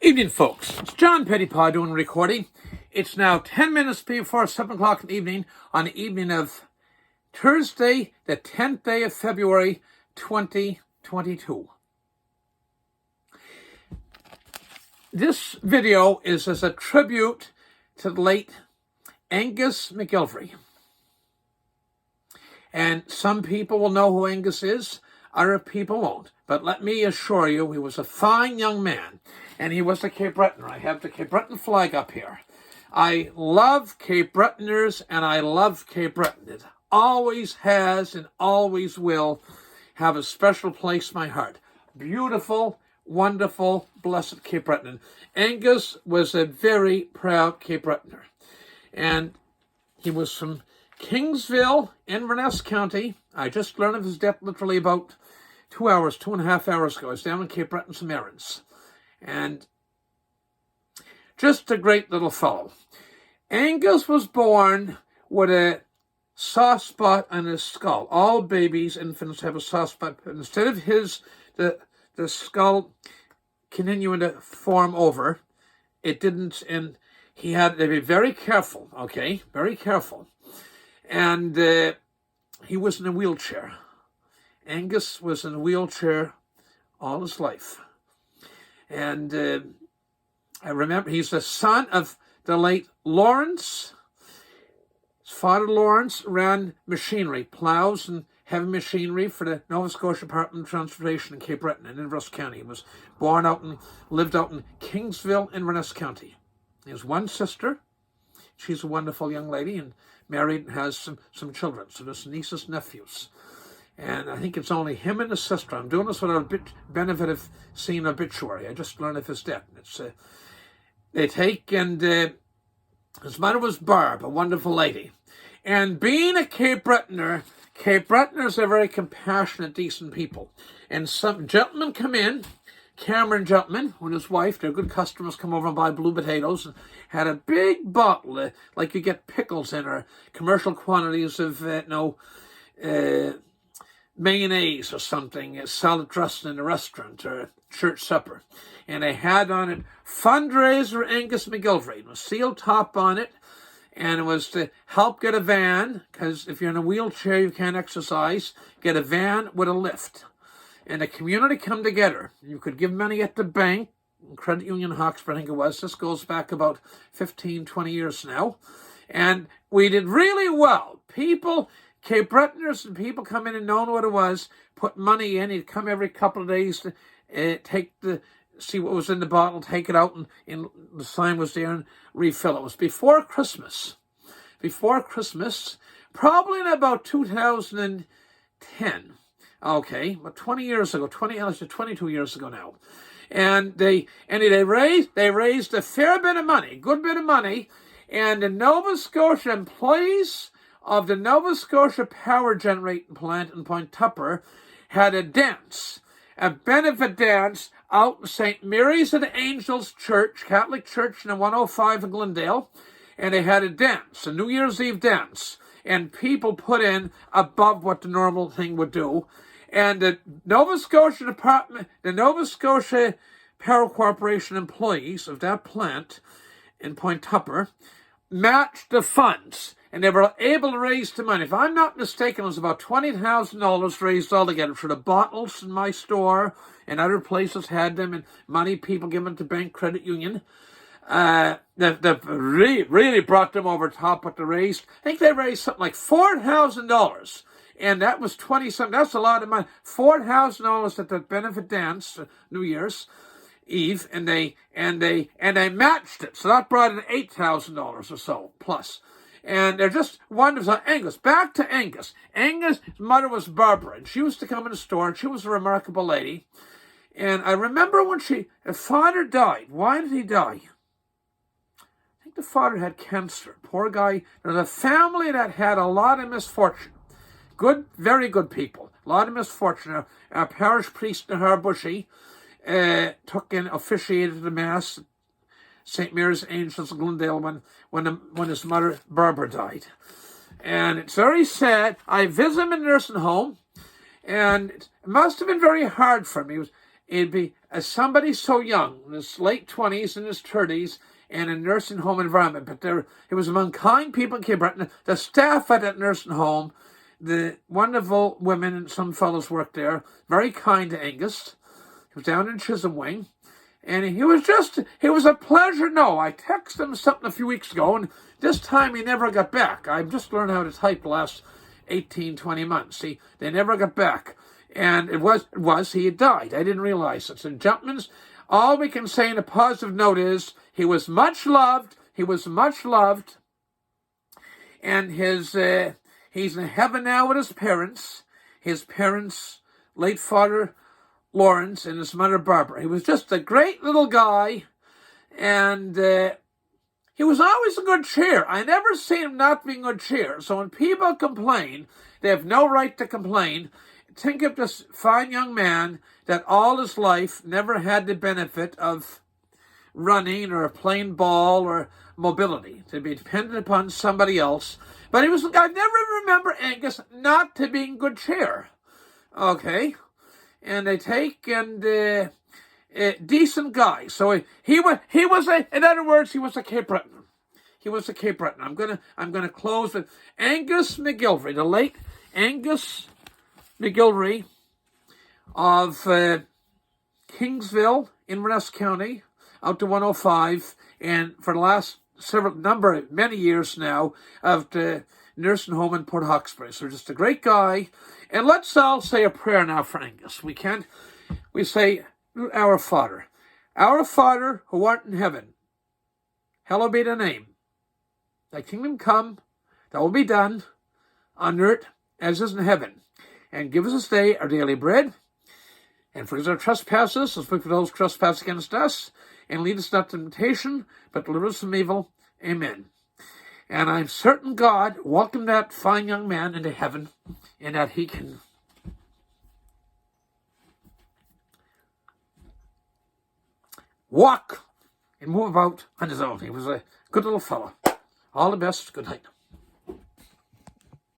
Evening, folks. It's John Pettipas doing recording. It's now 10 minutes before 7 o'clock in the evening on the evening of Thursday, the 10th day of February, 2022. This video is as a tribute to the late Angus McGilvary. And some people will know who Angus is, other people won't. But let me assure you, he was a fine young man. And he was a Cape Bretoner. I have the Cape Breton flag up here. I love Cape Bretoners and I love Cape Breton. It always has and always will have a special place in my heart. Beautiful, wonderful, blessed Cape Breton. Angus was a very proud Cape Bretoner. And he was from KINGSVILLE, INVERNESS County. I just learned of his death literally about 2.5 hours ago. I was down in Cape Breton some errands. And just a great little fellow. Angus was born with a soft spot on his skull. All babies, infants have a soft spot. But instead of the skull continuing to form over, it didn't. And he had to be very careful, okay? Very careful. And he was in a wheelchair. Angus was in a wheelchair all his life. And I remember he's the son of the late Lawrence. His father, Lawrence, ran machinery, plows and heavy machinery for the Nova Scotia Department of Transportation in Cape Breton in Inverness County. He was born out and lived out in KINGSVILLE, Inverness County. He has one sister. She's a wonderful young lady and married and has some children. So there's nieces, nephews. And I think it's only him and his sister. I'm doing this without a benefit of seeing an obituary. I just learned of his death. It's they take, and his mother was Barb, a wonderful lady. And being a Cape Bretoner, Cape Bretoners are very compassionate, decent people. And some gentlemen come in, Cameron gentleman with his wife, they're good customers, come over and buy blue potatoes, and had a big bottle, like you get pickles in, or commercial quantities of, mayonnaise or something, a salad dressing in a restaurant or a church supper. And they had on it, fundraiser Angus McGilvary. It was sealed top on it, and it was to help get a van, because if you're in a wheelchair, you can't exercise, get a van with a lift. And the community come together. You could give money at the bank, Credit Union Hawkesbury, I think it was. This goes back about 15, 20 years now. And we did really well. People, Cape Bretoners and people come in and knowing what it was, put money in. He'd come every couple of days to see what was in the bottle, take it out, and the sign was there, and refill it. It was before Christmas. Before Christmas, probably in about 2010. Okay, about 20 years ago, 22 years ago now. And they raised a fair bit of money, good bit of money, and the Nova Scotia employees of the Nova Scotia Power Generating Plant in Point Tupper had a dance, a benefit dance out in St. Mary's of the Angels Church, Catholic Church in the 105 in Glendale, and they had a dance, a New Year's Eve dance, and people put in above what the normal thing would do. And the Nova Scotia Department, the Nova Scotia Power Corporation employees of that plant in Point Tupper matched the funds. And they were able to raise the money. If I'm not mistaken, it was about $20,000 raised altogether for the bottles in my store, and other places had them, and money people given to bank, credit union. They really brought them over top what they raised. I think they raised something like $4,000. And that was 20-something. That's a lot of money. $4,000 at the benefit dance, New Year's Eve, and they matched it. So that brought in $8,000 or so plus. And they're just wonderful. Angus, back to Angus. Angus' mother was Barbara, and she used to come in the store, and she was a remarkable lady. And I remember when her father died. Why did he die? I think the father had cancer. Poor guy. There's a family that had a lot of misfortune. Good, very good people. A lot of misfortune. Our parish priest in Harbushy officiated the Mass St. Mary's Angels in Glendale when his mother Barbara died. And it's very sad. I visited him in a nursing home, and it must have been very hard for him. it'd be somebody so young, in his late 20s and his 30s, in a nursing home environment. But it was among kind people in Cape Breton. The staff at that nursing home, the wonderful women and some fellows worked there, very kind to Angus. He was down in Chisholm Wing. And he was a pleasure. No, I texted him something a few weeks ago, and this time he never got back. I've just learned how to type the last 18, 20 months. See, they never got back. And he had died. I didn't realize it. So, gentlemen, all we can say in a positive note is he was much loved. He was much loved. And he's in heaven now with his parents. His parents, late father Lawrence and his mother Barbara. He was just a great little guy, and he was always a good cheer. I never seen him not being a good cheer. So when people complain, they have no right to complain. Think of this fine young man that all his life never had the benefit of running or playing ball or mobility, to be dependent upon somebody else. But I never remember Angus not to being good cheer. Okay. And they take a decent guy. So he was in other words, he was a Cape Breton. He was a Cape Breton. I'm gonna close with Angus McGilvary, the late Angus McGilvary of Kingsville, Inverness County, out to 105, and for the last many years now, of the nursing home in Port Hawkesbury. So just a great guy. And let's all say a prayer now for Angus. We say, Our Father who art in heaven, hallowed be thy name. Thy kingdom come, thy will be done, on earth as is in heaven. And give us this day our daily bread, and forgive us our trespasses, as we forgive those who trespass against us. And lead us not to temptation, but deliver us from evil. Amen. And I'm certain God welcomed that fine young man into heaven, and that he can walk and move about on his own. He was a good little fellow. All the best. Good night.